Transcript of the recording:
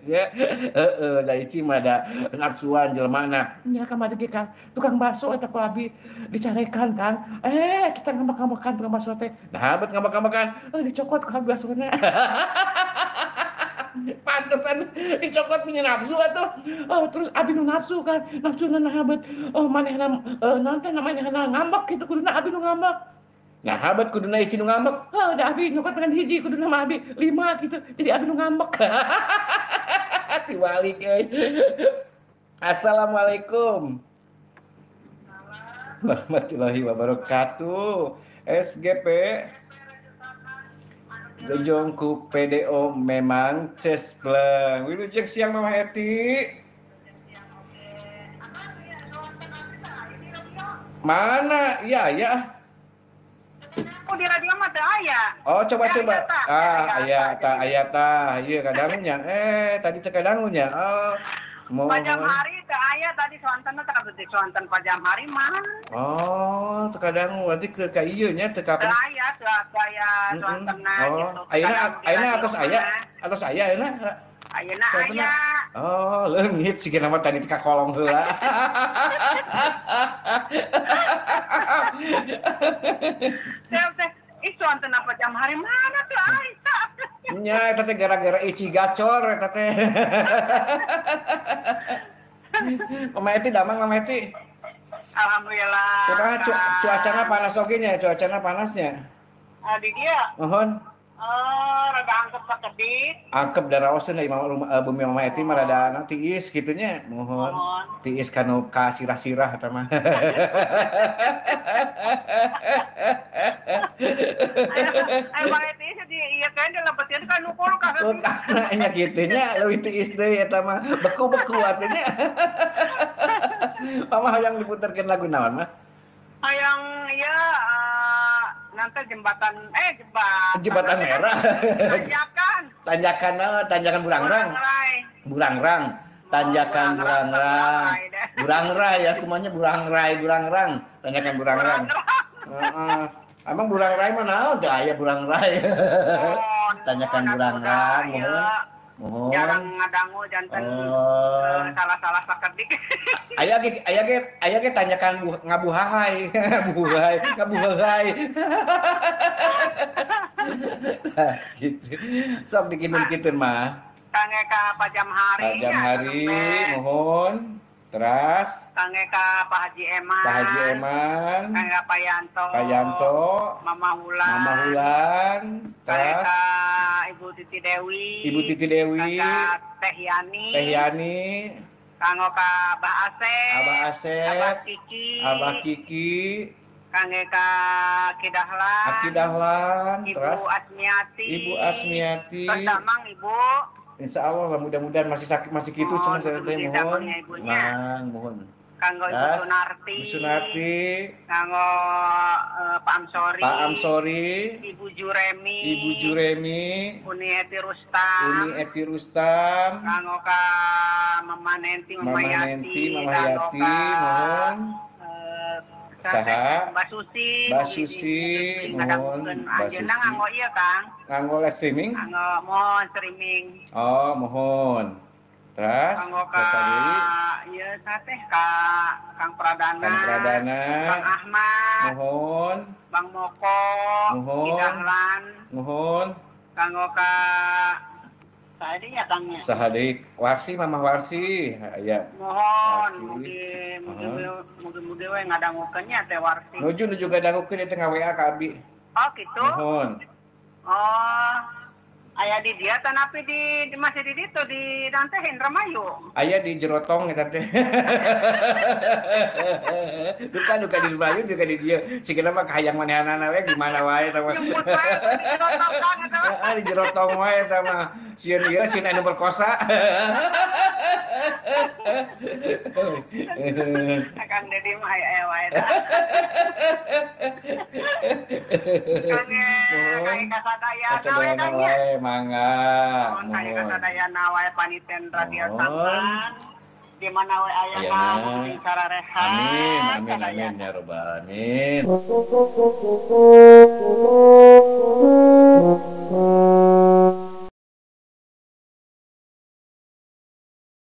Ya, da ici mah da nafsuan jelemana. Nya ka mah ge Kang, tukang bakso eta ku abi dicarekan kan. Kita ngambek-ngambekan tukang bakso teh. Nah, bet ngambek-ngambekan, dicokot ku baksona. Pantesan dicokot punya nafsu atuh. Terus abi nu nafsu kan, nafsuna naha bet manehna naon teh namanya ngambek kitu kuduna abi nu ngambek. Nah, habat kuduna ici nu ngambek. Da abi nyokot pikeun hiji kuduna mah abi 5 gitu. Jadi abi nu ngambek. Diwalik euy. Assalamualaikum. Warahmatullahi wabarakatuh. SGP Gejongku PDO memang cespleng. Wilujeng siang Mama Eti. Mana? Ya. Oh, di radio mah teu aya. Oh, coba. Aya tah. Ieu kadangunya. Tadi teh kadangunya. Pajam hari teu aya tadi soantenna teh kabeh soanten pajam hari mah. Oh, teu kadangu. Berarti ke ka ieu nya teu ka. Teu aya soantenna gitu. Ayeuna atos aya ayeuna. Ayeuna aya. Oh, leungit sikeun mah tadi ka kolong heula. Teh, soanten apa jam hari mana tuh aya? Nya eta teh gara-gara ici gacor eta teh. Mama Eti damang Mama Eti. Alhamdulillah. Kumaha cuacana panas oge nya, cuacana panasnya. Di dia. Mohon. Rada angkep sakedik. Angkep daraoseun da bumi Mama Eti mah rada tiis kitu nya. Mohon. Tiis kanu ka sirah-sirah eta mah. Ayo Mama Eti di ieu kan dilebetkeun ka nu kulkas. Kulkasna nya kitu nya leuwih tiis deui eta mah. Beku-beku atunya. Mama hayang diputerkeun lagu naon mah? Hayang ieu nanti jembatan merah. Tanjakan Burangrang. Tanjakan Burangrai ya kumanya Burangrang. Tanjakan Burangrang. Emang Burangrai mana ada aya Burangrai. Tanjakan Burangrang. Mohon. Jarang ngadangu janten salah-salah sakedik. Aya ge tanyakan ngabuhahai. Gitu. Sok dikineun-kineun mah. Kange ka Pajam Hari. Mohon. Teras. Kange ka Pak Haji Eman. Kange ka Payanto. Mama Hulan. Teras. Kange ka Ibu Titi Dewi. Kange ka Teh Yani. Kange ka Abah Asep. Abah Kiki. Kange ka Kidahlan. Terus Ibu Asmiati. Terus damang Ibu. Insya Allah mudah-mudahan masih kitu cenah saya teh mohon. Kanggo Ibu Sunarti. Kanggo Pak Amsori. Ibu Juremi. Uni Eti Rustam. Kanggo ka Mama Nenti, Mama Yati, mohon. Saha Mbak Susi mohon. Anjeunna nganggo ieu Kang. Nganggo live streaming? Mohon streaming. Oh, mohon. Terus kanggo ka ieu teh ka Kang Pradana. Kang Ahmad. Mohon. Bang Moko. Idahlan. Mohon. Kanggo ka tadi ya Kangnya. Sahadik Warsi, Mama Warsi. Ya. Mohon mugi we ngadangukeun nya teh Warsi. Nuju ngadangukeun teh nga-WA ka Abi. Oh, gitu. Mohon. Oh. Aya di dia tanapi masih di ditu di nanti Indramayu. Aya di Jerotong eta teh. Duka di Indramayu duka di dieu. Sikeuna mah kahayang manehanana we di mana wae eta mah. Jemput wae di Jerotong kan eta mah. Di Jerotong wae eta mah. Sieun ieu sieun anu perkosa. Kang Dedi mah aya wae eta. Kaya kasadayana Kasadayana we wae mangga. kaya kasadayana wae paniten radio Mohon. sampan. Di mana we aya Ayeuna. na cara rehat. Amin, amin, sadayana. amin ya robbal alamin.